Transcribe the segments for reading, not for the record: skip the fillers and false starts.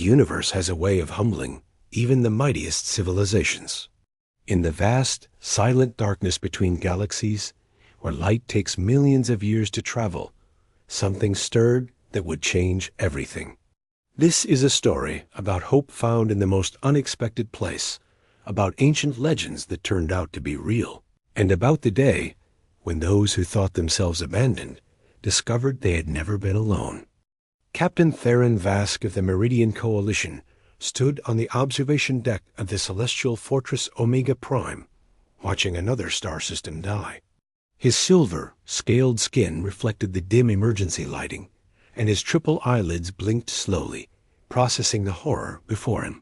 universe has a way of humbling even the mightiest civilizations. In the vast, silent darkness between galaxies, where light takes millions of years to travel, something stirred that would change everything. This is a story about hope found in the most unexpected place, about ancient legends that turned out to be real, and about the day when those who thought themselves abandoned discovered they had never been alone. Captain Theron Vask of the Meridian Coalition stood on the observation deck of the celestial fortress Omega Prime, watching another star system die. His silver, scaled skin reflected the dim emergency lighting, and his triple eyelids blinked slowly, processing the horror before him.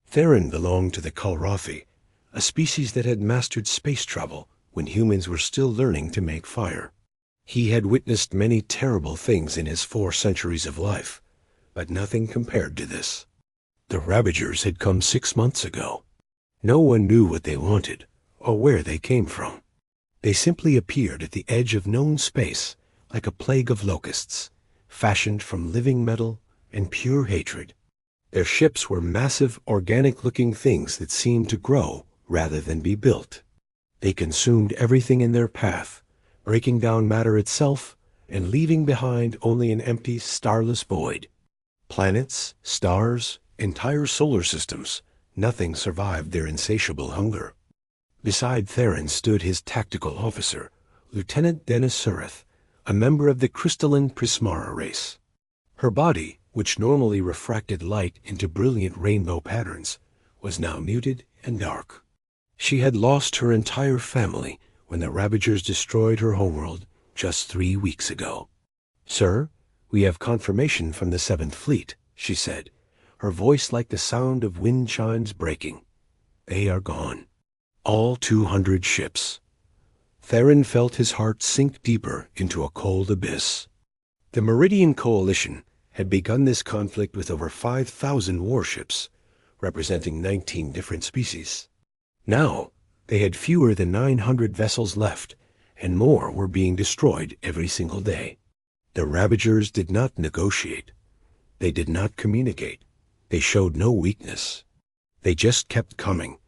Theron belonged to the Kulrafi, a species that had mastered space travel when humans were still learning to make fire. He had witnessed many terrible things in his 4 centuries of life, but nothing compared to this. The Ravagers had come 6 months ago. No one knew what they wanted or where they came from. They simply appeared at the edge of known space like a plague of locusts, fashioned from living metal and pure hatred. Their ships were massive, organic-looking things that seemed to grow rather than be built. They consumed everything in their path, breaking down matter itself and leaving behind only an empty, starless void. Planets, stars, entire solar systems, nothing survived their insatiable hunger. Beside Theron stood his tactical officer, Lieutenant Dennis Surith, a member of the crystalline Prismara race. Her body, which normally refracted light into brilliant rainbow patterns, was now muted and dark. She had lost her entire family when the Ravagers destroyed her homeworld just 3 weeks ago. "Sir, we have confirmation from the 7th Fleet," she said, her voice like the sound of wind chimes breaking. "They are gone. All 200 ships." Theron felt his heart sink deeper into a cold abyss. The Meridian Coalition had begun this conflict with over 5,000 warships, representing 19 different species. Now, they had fewer than 900 vessels left, and more were being destroyed every single day. The Ravagers did not negotiate. They did not communicate. They showed no weakness. They just kept coming,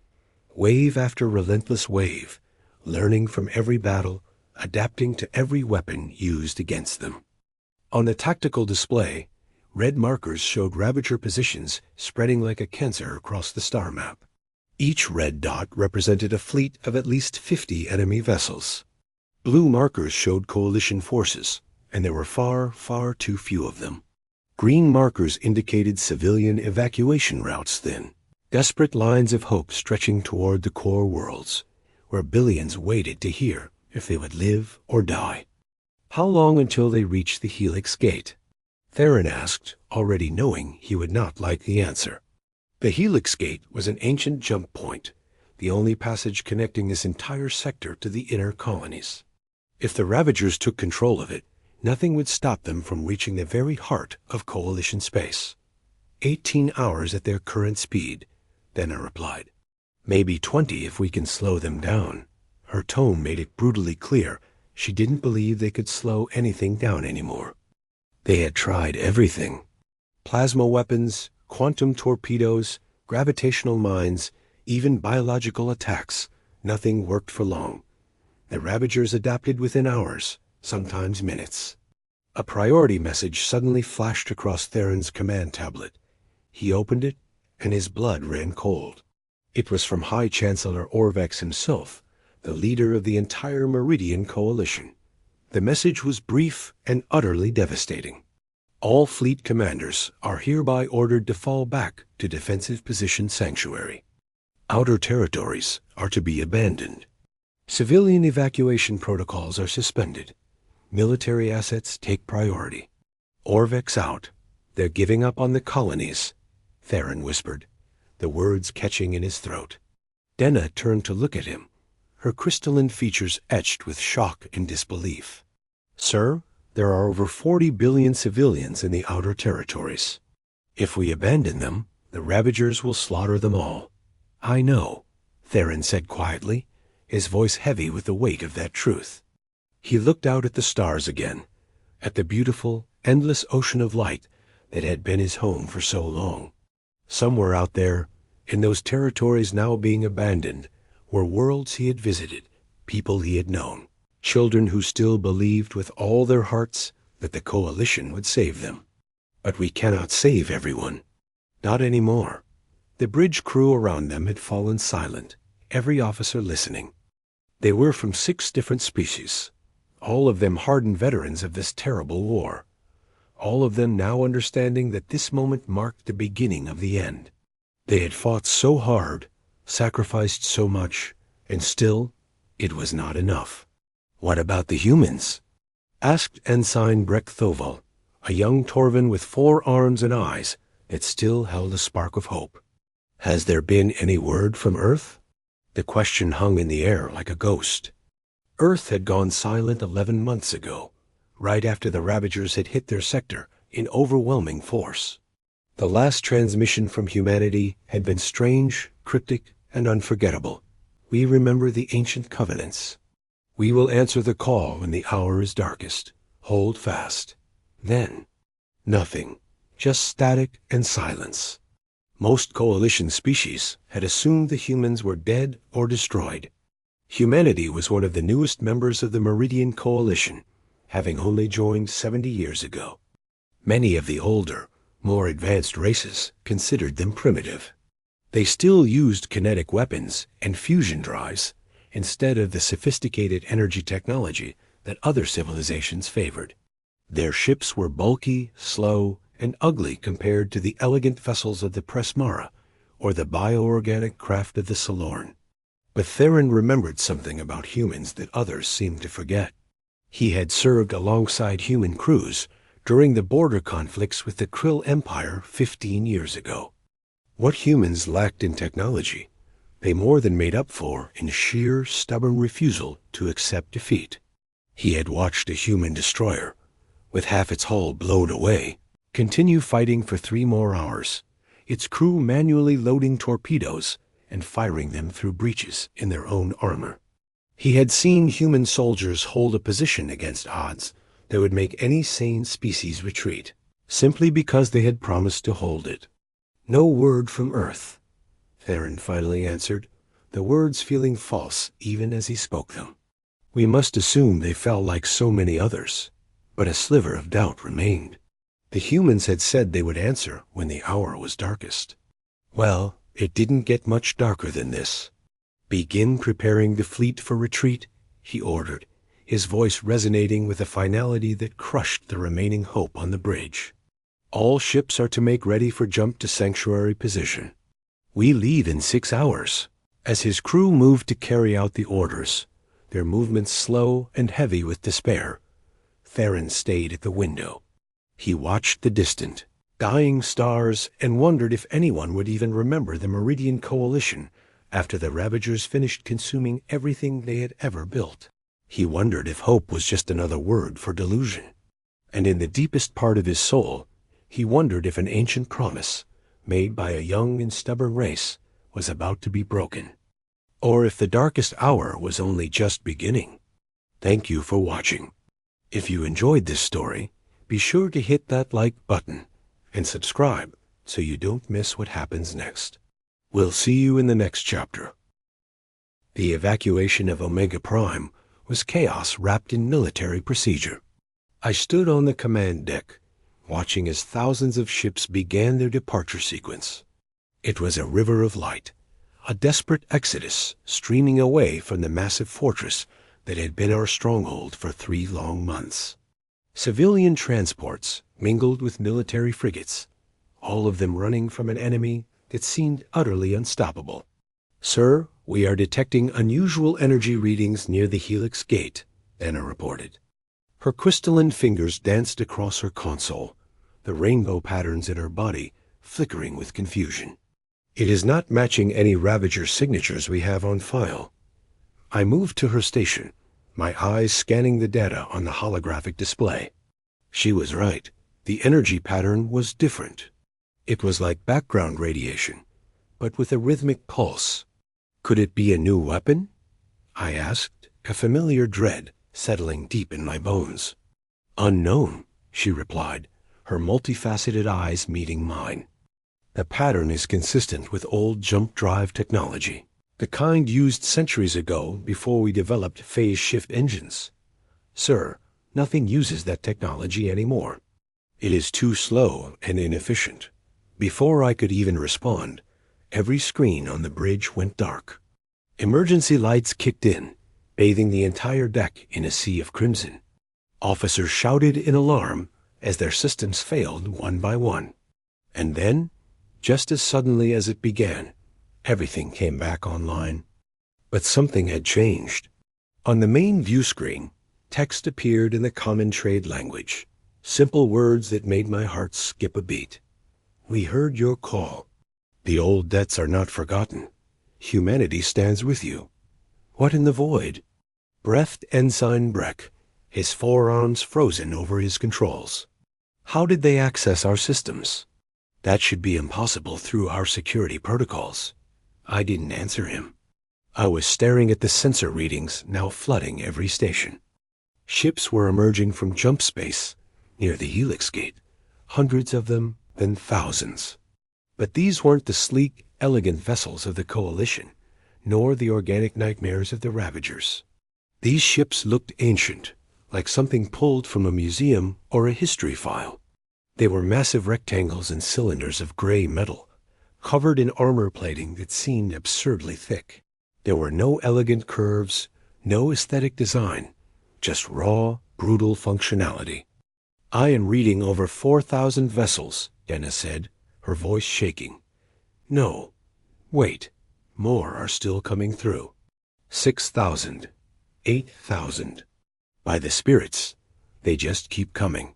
wave after relentless wave, learning from every battle, adapting to every weapon used against them. On the tactical display, red markers showed Ravager positions spreading like a cancer across the star map. Each red dot represented a fleet of at least 50 enemy vessels. Blue markers showed coalition forces, and there were far, far too few of them. Green markers indicated civilian evacuation routes then, desperate lines of hope stretching toward the core worlds, where billions waited to hear if they would live or die. How long until they reached the Helix Gate? Theron asked, already knowing he would not like the answer. The Helix Gate was an ancient jump point, the only passage connecting this entire sector to the inner colonies. If the Ravagers took control of it, nothing would stop them from reaching the very heart of Coalition space. 18 hours at their current speed, Denna replied. "Maybe 20 if we can slow them down." Her tone made it brutally clear she didn't believe they could slow anything down anymore. They had tried everything. Plasma weapons, quantum torpedoes, gravitational mines, even biological attacks. Nothing worked for long. The Ravagers adapted within hours, sometimes minutes. A priority message suddenly flashed across Theron's command tablet. He opened it, and his blood ran cold. It was from High Chancellor Orvex himself, the leader of the entire Meridian Coalition. The message was brief and utterly devastating. All fleet commanders are hereby ordered to fall back to defensive position sanctuary. Outer territories are to be abandoned. Civilian evacuation protocols are suspended. Military assets take priority. Orvex out. They're giving up on the colonies, Theron whispered, the words catching in his throat. Denna turned to look at him, her crystalline features etched with shock and disbelief. "Sir, there are over 40 billion civilians in the outer territories. If we abandon them, the Ravagers will slaughter them all." "I know," Theron said quietly, his voice heavy with the weight of that truth. He looked out at the stars again, at the beautiful, endless ocean of light that had been his home for so long. Somewhere out there, in those territories now being abandoned, were worlds he had visited, people he had known, children who still believed with all their hearts that the Coalition would save them. But we cannot save everyone. Not anymore. The bridge crew around them had fallen silent, every officer listening. They were from 6 different species, all of them hardened veterans of this terrible war, all of them now understanding that this moment marked the beginning of the end. They had fought so hard, sacrificed so much, and still it was not enough. What about the humans? Asked Ensign Breck Thoval, a young Torvin with 4 arms and eyes that still held a spark of hope. Has there been any word from Earth? The question hung in the air like a ghost. Earth had gone silent 11 months ago, right after the Ravagers had hit their sector in overwhelming force. The last transmission from humanity had been strange, cryptic, and unforgettable. We remember the ancient covenants. We will answer the call when the hour is darkest. Hold fast. Then, nothing, just static and silence. Most Coalition species had assumed the humans were dead or destroyed. Humanity was one of the newest members of the Meridian Coalition, having only joined 70 years ago. Many of the older, more advanced races considered them primitive. They still used kinetic weapons and fusion drives instead of the sophisticated energy technology that other civilizations favored. Their ships were bulky, slow, and ugly compared to the elegant vessels of the Presmara or the bioorganic craft of the Solorn. But Theron remembered something about humans that others seemed to forget. He had served alongside human crews during the border conflicts with the Krill Empire 15 years ago. What humans lacked in technology, they more than made up for in sheer, stubborn refusal to accept defeat. He had watched a human destroyer, with half its hull blown away, continue fighting for 3 more hours, its crew manually loading torpedoes and firing them through breaches in their own armor. He had seen human soldiers hold a position against odds that would make any sane species retreat, simply because they had promised to hold it. No word from Earth, Theron finally answered, the words feeling false even as he spoke them. We must assume they fell like so many others, but a sliver of doubt remained. The humans had said they would answer when the hour was darkest. Well, it didn't get much darker than this. Begin preparing the fleet for retreat, he ordered, his voice resonating with a finality that crushed the remaining hope on the bridge. All ships are to make ready for jump to sanctuary position. We leave in 6 hours. As his crew moved to carry out the orders, their movements slow and heavy with despair, Theron stayed at the window. He watched the distant, dying stars and wondered if anyone would even remember the Meridian Coalition after the Ravagers finished consuming everything they had ever built. He wondered if hope was just another word for delusion. And in the deepest part of his soul, he wondered if an ancient promise, made by a young and stubborn race, was about to be broken. Or if the darkest hour was only just beginning. Thank you for watching. If you enjoyed this story, be sure to hit that like button and subscribe so you don't miss what happens next. We'll see you in the next chapter. The evacuation of Omega Prime was chaos wrapped in military procedure. I stood on the command deck, watching as thousands of ships began their departure sequence. It was a river of light, a desperate exodus streaming away from the massive fortress that had been our stronghold for 3 long months. Civilian transports mingled with military frigates, all of them running from an enemy that seemed utterly unstoppable. Sir, we are detecting unusual energy readings near the Helix Gate, Anna reported. Her crystalline fingers danced across her console, the rainbow patterns in her body flickering with confusion. It is not matching any Ravager signatures we have on file. I moved to her station, my eyes scanning the data on the holographic display. She was right. The energy pattern was different. It was like background radiation, but with a rhythmic pulse. Could it be a new weapon? I asked, a familiar dread settling deep in my bones. Unknown, she replied, her multifaceted eyes meeting mine. The pattern is consistent with old jump drive technology, the kind used centuries ago before we developed phase shift engines. Sir, nothing uses that technology anymore. It is too slow and inefficient. Before I could even respond, every screen on the bridge went dark. Emergency lights kicked in, bathing the entire deck in a sea of crimson. Officers shouted in alarm as their systems failed one by one. And then, just as suddenly as it began, everything came back online. But something had changed. On the main view screen, text appeared in the common trade language, simple words that made my heart skip a beat. We heard your call. The old debts are not forgotten. Humanity stands with you. What in the void? Breathed Ensign Breck, his forearms frozen over his controls. How did they access our systems? That should be impossible through our security protocols. I didn't answer him. I was staring at the sensor readings now flooding every station. Ships were emerging from jump space near the Helix Gate, hundreds of them, then thousands. But these weren't the sleek, elegant vessels of the Coalition, nor the organic nightmares of the Ravagers. These ships looked ancient, like something pulled from a museum or a history file. They were massive rectangles and cylinders of gray metal, covered in armor plating that seemed absurdly thick. There were no elegant curves, no aesthetic design, just raw, brutal functionality. I am reading over 4,000 vessels, Denna said, her voice shaking. No, wait, more are still coming through. 6,000, 8,000. By the spirits, they just keep coming.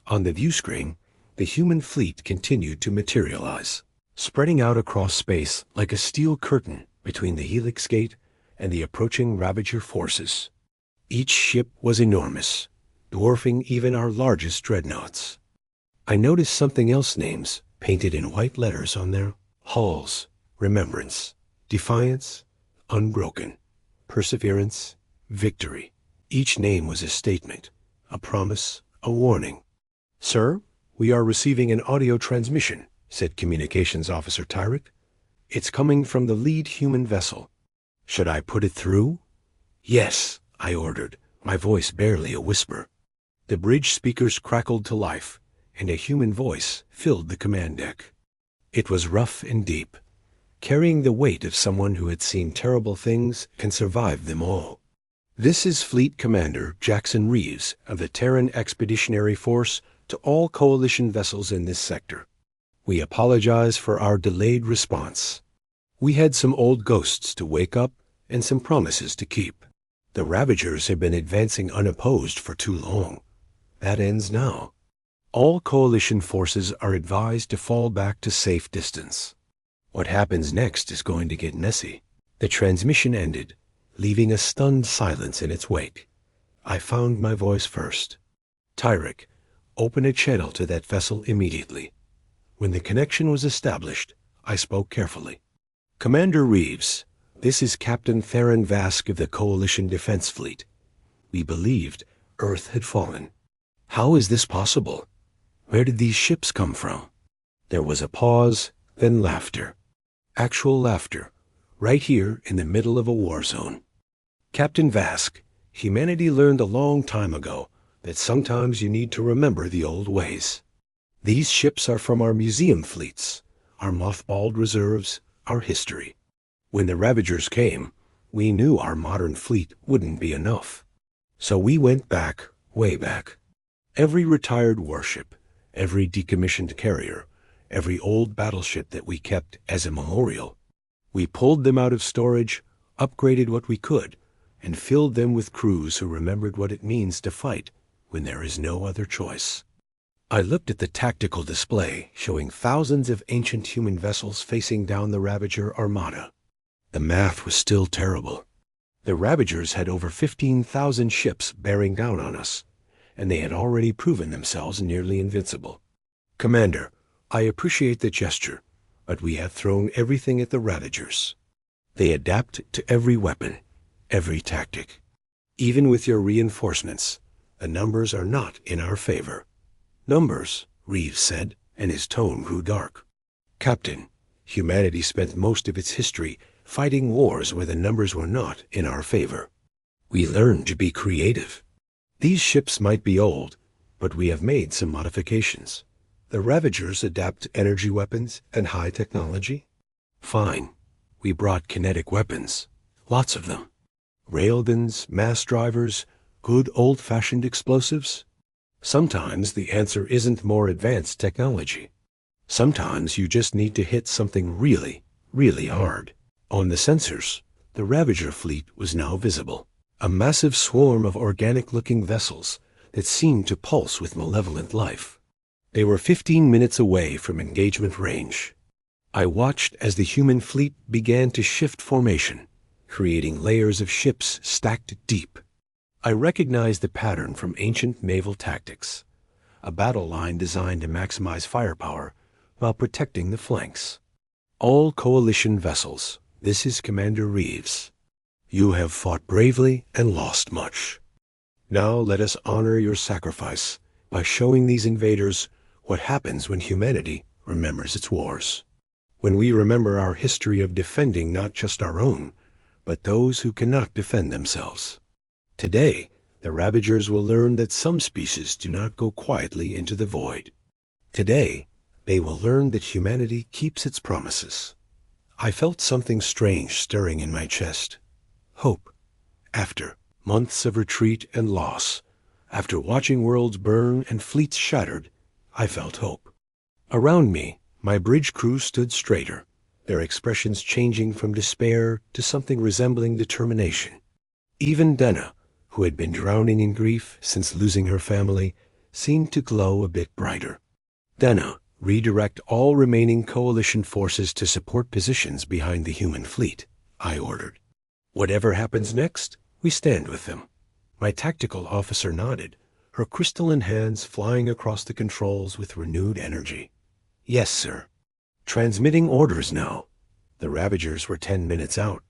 On the view screen, the human fleet continued to materialize, spreading out across space like a steel curtain between the Helix Gate and the approaching Ravager forces. Each ship was enormous, dwarfing even our largest dreadnoughts. I noticed something else: names painted in white letters on their hulls: Remembrance, Defiance, Unbroken, Perseverance, Victory. Each name was a statement, a promise, a warning. Sir, we are receiving an audio transmission, said Communications Officer Tyrek. It's coming from the lead human vessel. Should I put it through? Yes, I ordered, my voice barely a whisper. The bridge speakers crackled to life, and a human voice filled the command deck. It was rough and deep, carrying the weight of someone who had seen terrible things and survived them all. This is Fleet Commander Jackson Reeves of the Terran Expeditionary Force to all Coalition vessels in this sector. We apologize for our delayed response. We had some old ghosts to wake up and some promises to keep. The Ravagers have been advancing unopposed for too long. That ends now. All Coalition forces are advised to fall back to safe distance. What happens next is going to get messy. The transmission ended, leaving a stunned silence in its wake. I found my voice first. Tyrek, open a channel to that vessel immediately. When the connection was established, I spoke carefully. Commander Reeves, this is Captain Theron Vask of the Coalition Defense Fleet. We believed Earth had fallen. How is this possible? Where did these ships come from? There was a pause, then laughter. Actual laughter, right here in the middle of a war zone. Captain Vask, humanity learned a long time ago that sometimes you need to remember the old ways. These ships are from our museum fleets, our mothballed reserves, our history. When the Ravagers came, we knew our modern fleet wouldn't be enough. So we went back, way back. Every retired warship, every decommissioned carrier, every old battleship that we kept as a memorial. We pulled them out of storage, upgraded what we could, and filled them with crews who remembered what it means to fight when there is no other choice. I looked at the tactical display showing thousands of ancient human vessels facing down the Ravager armada. The math was still terrible. The Ravagers had over 15,000 ships bearing down on us, and they had already proven themselves nearly invincible. Commander, I appreciate the gesture, but we have thrown everything at the Ravagers. They adapt to every weapon, every tactic. Even with your reinforcements, the numbers are not in our favor. Numbers, Reeves said, and his tone grew dark. Captain, humanity spent most of its history fighting wars where the numbers were not in our favor. We learned to be creative. These ships might be old, but we have made some modifications. The Ravagers adapt energy weapons and high technology. Fine. We brought kinetic weapons. Lots of them. Railguns, mass drivers, good old-fashioned explosives. Sometimes the answer isn't more advanced technology. Sometimes you just need to hit something really, really hard. On the sensors, the Ravager fleet was now visible. A massive swarm of organic-looking vessels that seemed to pulse with malevolent life. They were 15 minutes away from engagement range. I watched as the human fleet began to shift formation, creating layers of ships stacked deep. I recognized the pattern from ancient naval tactics, a battle line designed to maximize firepower while protecting the flanks. All coalition vessels, this is Commander Reeves. You have fought bravely and lost much. Now let us honor your sacrifice by showing these invaders what happens when humanity remembers its wars. When we remember our history of defending not just our own, but those who cannot defend themselves. Today, the Ravagers will learn that some species do not go quietly into the void. Today, they will learn that humanity keeps its promises. I felt something strange stirring in my chest. Hope. After months of retreat and loss, after watching worlds burn and fleets shattered, I felt hope. Around me, my bridge crew stood straighter, their expressions changing from despair to something resembling determination. Even Denna, who had been drowning in grief since losing her family, seemed to glow a bit brighter. Denna, redirect all remaining coalition forces to support positions behind the human fleet, I ordered. Whatever happens next, we stand with them. My tactical officer nodded, her crystalline hands flying across the controls with renewed energy. Yes, sir. Transmitting orders now. The Ravagers were 10 minutes out.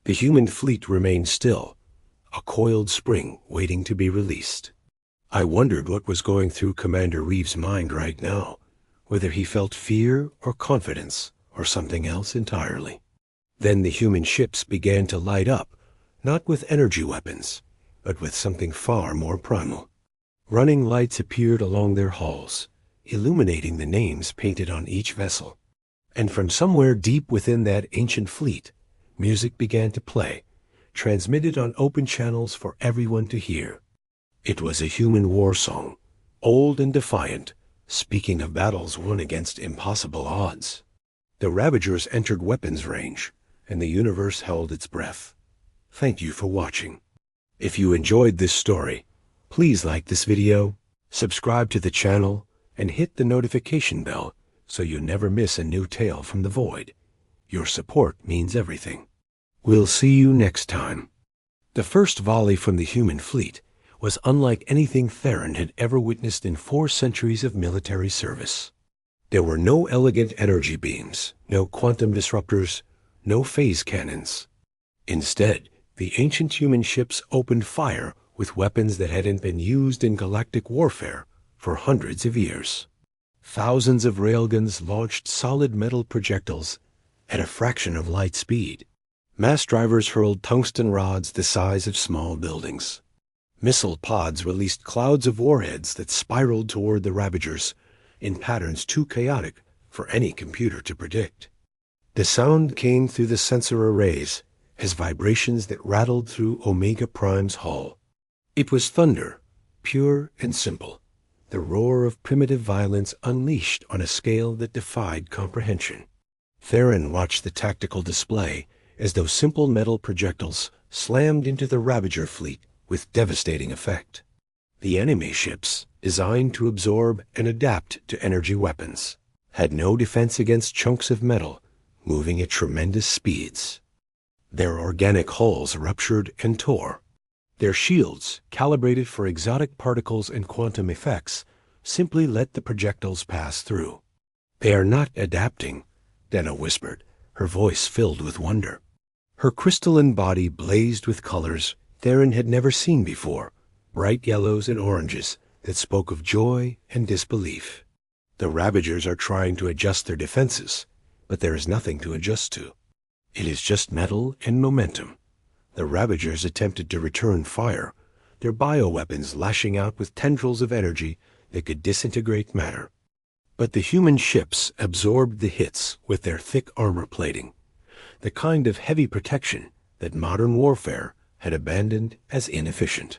The human fleet remained still, a coiled spring waiting to be released. I wondered what was going through Commander Reeves' mind right now, whether he felt fear or confidence or something else entirely. Then the human ships began to light up, not with energy weapons, but with something far more primal. Running lights appeared along their hulls, illuminating the names painted on each vessel. And from somewhere deep within that ancient fleet, music began to play, transmitted on open channels for everyone to hear. It was a human war song, old and defiant, speaking of battles won against impossible odds. The Ravagers entered weapons range, and the universe held its breath. Thank you for watching. If you enjoyed this story, please like this video, subscribe to the channel, and hit the notification bell so you never miss a new tale from the void. Your support means everything. We'll see you next time. The first volley from the human fleet was unlike anything Theron had ever witnessed in 4 centuries of military service. There were no elegant energy beams, no quantum disruptors, no phase cannons. Instead, the ancient human ships opened fire with weapons that hadn't been used in galactic warfare for hundreds of years. Thousands of railguns launched solid metal projectiles at a fraction of light speed. Mass drivers hurled tungsten rods the size of small buildings. Missile pods released clouds of warheads that spiraled toward the Ravagers in patterns too chaotic for any computer to predict. The sound came through the sensor arrays as vibrations that rattled through Omega Prime's hull. It was thunder, pure and simple, the roar of primitive violence unleashed on a scale that defied comprehension. Theron watched the tactical display as those simple metal projectiles slammed into the Ravager fleet with devastating effect. The enemy ships, designed to absorb and adapt to energy weapons, had no defense against chunks of metal moving at tremendous speeds. Their organic hulls ruptured and tore. Their shields, calibrated for exotic particles and quantum effects, simply let the projectiles pass through. They are not adapting, Denna whispered, her voice filled with wonder. Her crystalline body blazed with colors Theron had never seen before, bright yellows and oranges that spoke of joy and disbelief. The Ravagers are trying to adjust their defenses, but there is nothing to adjust to. It is just metal and momentum. The Ravagers attempted to return fire, their bioweapons lashing out with tendrils of energy that could disintegrate matter. But the human ships absorbed the hits with their thick armor plating, the kind of heavy protection that modern warfare had abandoned as inefficient.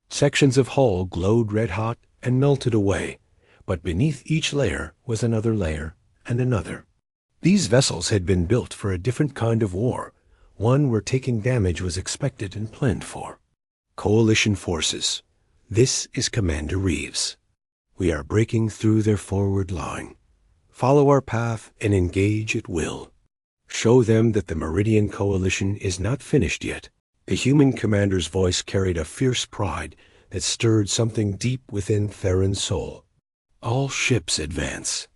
Sections of hull glowed red-hot and melted away, but beneath each layer was another layer and another. These vessels had been built for a different kind of war, one where taking damage was expected and planned for. Coalition forces. This is Commander Reeves. We are breaking through their forward line. Follow our path and engage at will. Show them that the Meridian Coalition is not finished yet. The human commander's voice carried a fierce pride that stirred something deep within Theron's soul. All ships advance,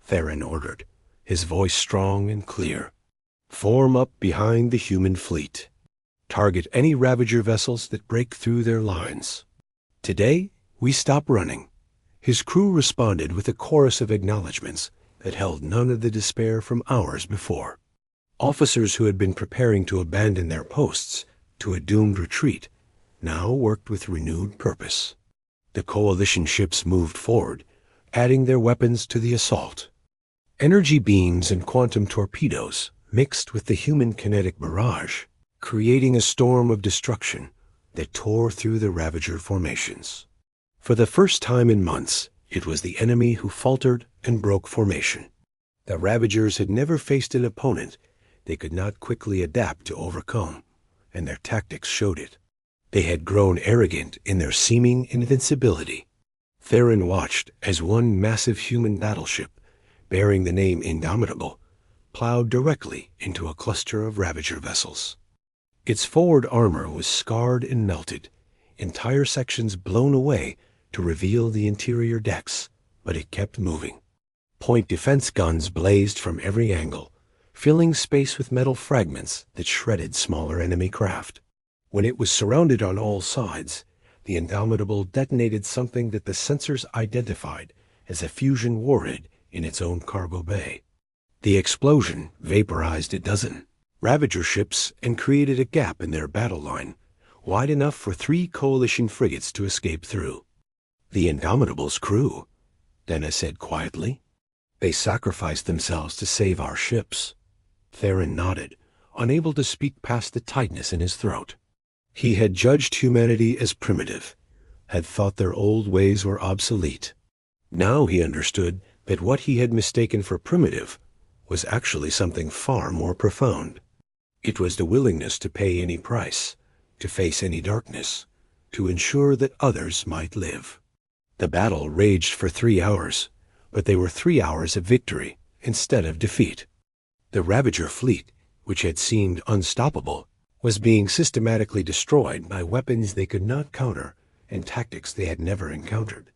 Theron ordered, his voice strong and clear. Form up behind the human fleet. Target any Ravager vessels that break through their lines. Today, we stop running. His crew responded with a chorus of acknowledgments that held none of the despair from hours before. Officers who had been preparing to abandon their posts to a doomed retreat now worked with renewed purpose. The coalition ships moved forward, adding their weapons to the assault. Energy beams and quantum torpedoes mixed with the human kinetic barrage, creating a storm of destruction that tore through the Ravager formations. For the first time in months, it was the enemy who faltered and broke formation. The Ravagers had never faced an opponent they could not quickly adapt to overcome, and their tactics showed it. They had grown arrogant in their seeming invincibility. Theron watched as one massive human battleship, bearing the name Indomitable, plowed directly into a cluster of Ravager vessels. Its forward armor was scarred and melted, entire sections blown away to reveal the interior decks, but it kept moving. Point defense guns blazed from every angle, filling space with metal fragments that shredded smaller enemy craft. When it was surrounded on all sides, the Indomitable detonated something that the sensors identified as a fusion warhead in its own cargo bay. The explosion vaporized a dozen Ravager ships and created a gap in their battle line, wide enough for 3 coalition frigates to escape through. The Indomitable's crew, Dennis said quietly. They sacrificed themselves to save our ships. Theron nodded, unable to speak past the tightness in his throat. He had judged humanity as primitive, had thought their old ways were obsolete. Now he understood that what he had mistaken for primitive was actually something far more profound. It was the willingness to pay any price, to face any darkness, to ensure that others might live. The battle raged for 3 hours, but they were 3 hours of victory instead of defeat. The Ravager fleet, which had seemed unstoppable, was being systematically destroyed by weapons they could not counter and tactics they had never encountered.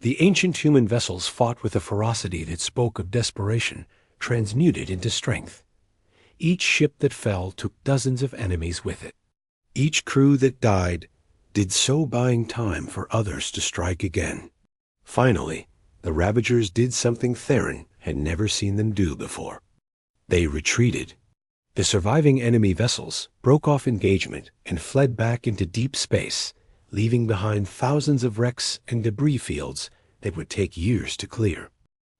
The ancient human vessels fought with a ferocity that spoke of desperation, transmuted into strength. Each ship that fell took dozens of enemies with it. Each crew that died did so buying time for others to strike again. Finally, the Ravagers did something Theron had never seen them do before. They retreated. The surviving enemy vessels broke off engagement and fled back into deep space, leaving behind thousands of wrecks and debris fields that would take years to clear.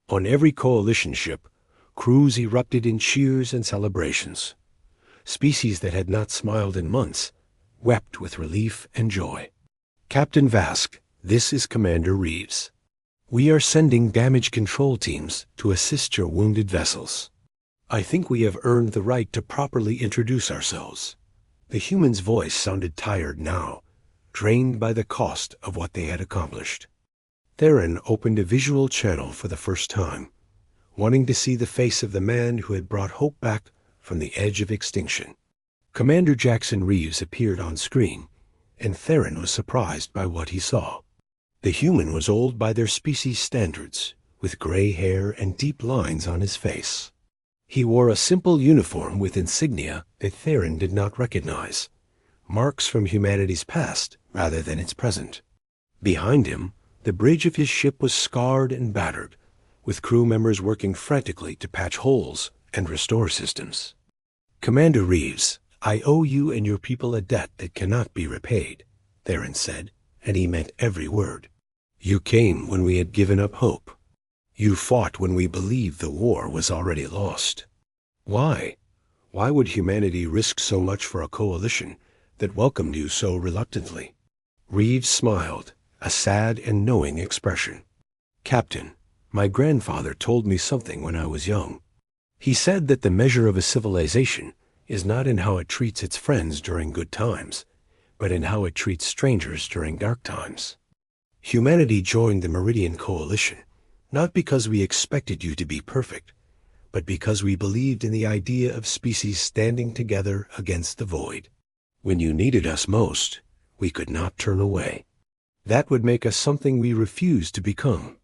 On every coalition ship, crews erupted in cheers and celebrations. Species that had not smiled in months wept with relief and joy. Captain Vask, this is Commander Reeves. We are sending damage control teams to assist your wounded vessels. I think we have earned the right to properly introduce ourselves. The human's voice sounded tired now, drained by the cost of what they had accomplished. Theron opened a visual channel for the first time, wanting to see the face of the man who had brought hope back from the edge of extinction. Commander Jackson Reeves appeared on screen, and Theron was surprised by what he saw. The human was old by their species standards, with gray hair and deep lines on his face. He wore a simple uniform with insignia that Theron did not recognize, marks from humanity's past rather than its present. Behind him, the bridge of his ship was scarred and battered, with crew members working frantically to patch holes and restore systems. "Commander Reeves, I owe you and your people a debt that cannot be repaid," Theron said, and he meant every word. "You came when we had given up hope. You fought when we believed the war was already lost. Why? Why would humanity risk so much for a coalition that welcomed you so reluctantly?" Reeves smiled, a sad and knowing expression. "Captain, my grandfather told me something when I was young. He said that the measure of a civilization is not in how it treats its friends during good times, but in how it treats strangers during dark times. Humanity joined the Meridian Coalition, not because we expected you to be perfect, but because we believed in the idea of species standing together against the void. When you needed us most, we could not turn away. That would make us something we refused to become."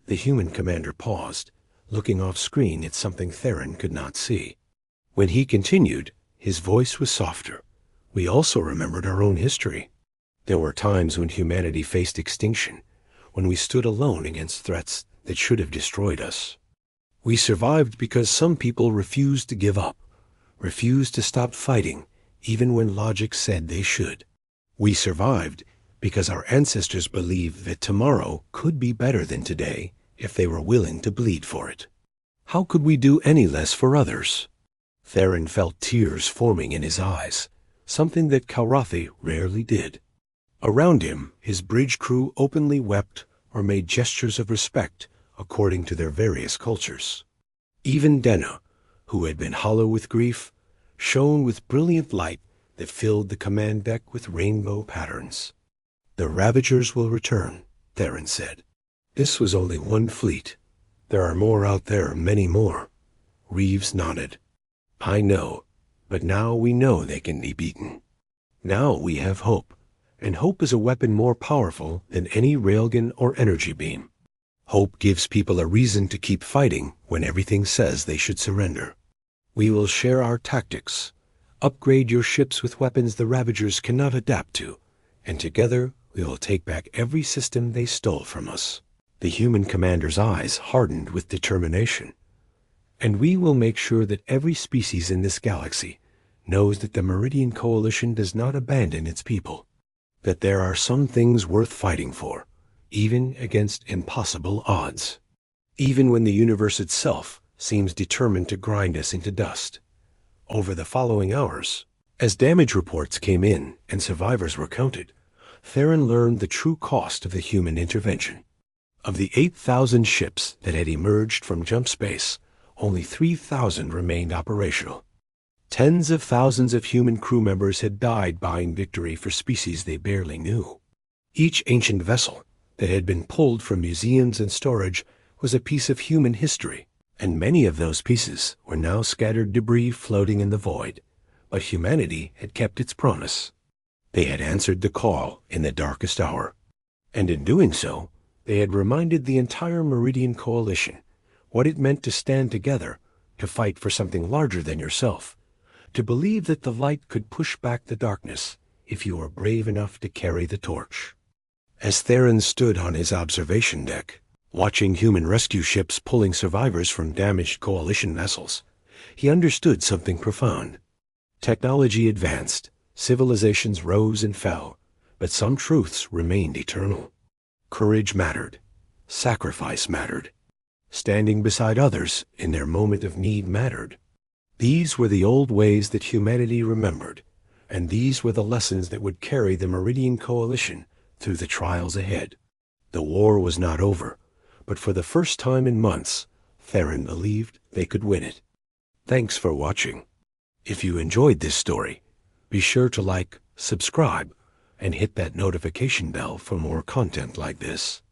The human commander paused, looking off screen at something Theron could not see. When he continued, his voice was softer. "We also remembered our own history. There were times when humanity faced extinction, when we stood alone against threats that should have destroyed us. We survived because some people refused to give up, refused to stop fighting, even when logic said they should. We survived because our ancestors believed that tomorrow could be better than today if they were willing to bleed for it. How could we do any less for others?" Theron felt tears forming in his eyes, something that Kalrathi rarely did. Around him, his bridge crew openly wept or made gestures of respect according to their various cultures. Even Denna, who had been hollow with grief, shone with brilliant light that filled the command deck with rainbow patterns. "The Ravagers will return," Theron said. "This was only one fleet. There are more out there, many more." Reeves nodded. "I know, but now we know they can be beaten. Now we have hope, and hope is a weapon more powerful than any railgun or energy beam. Hope gives people a reason to keep fighting when everything says they should surrender. We will share our tactics, upgrade your ships with weapons the Ravagers cannot adapt to, and together we will take back every system they stole from us." The human commander's eyes hardened with determination. "And we will make sure that every species in this galaxy knows that the Meridian Coalition does not abandon its people, that there are some things worth fighting for, even against impossible odds, even when the universe itself seems determined to grind us into dust." Over the following hours, as damage reports came in and survivors were counted, Theron learned the true cost of the human intervention. Of the 8,000 ships that had emerged from jump space, only 3,000 remained operational. Tens of thousands of human crew members had died buying victory for species they barely knew. Each ancient vessel that had been pulled from museums and storage was a piece of human history, and many of those pieces were now scattered debris floating in the void. But humanity had kept its promise. They had answered the call in the darkest hour, and in doing so, they had reminded the entire Meridian Coalition what it meant to stand together, to fight for something larger than yourself, to believe that the light could push back the darkness if you were brave enough to carry the torch. As Theron stood on his observation deck, watching human rescue ships pulling survivors from damaged coalition vessels, he understood something profound. Technology advanced, civilizations rose and fell, but some truths remained eternal. Courage mattered. Sacrifice mattered. Standing beside others in their moment of need mattered. These were the old ways that humanity remembered, and these were the lessons that would carry the Meridian Coalition through the trials ahead. The war was not over, but for the first time in months, Theron believed they could win it. Thanks for watching. If you enjoyed this story, be sure to like, subscribe, and hit that notification bell for more content like this.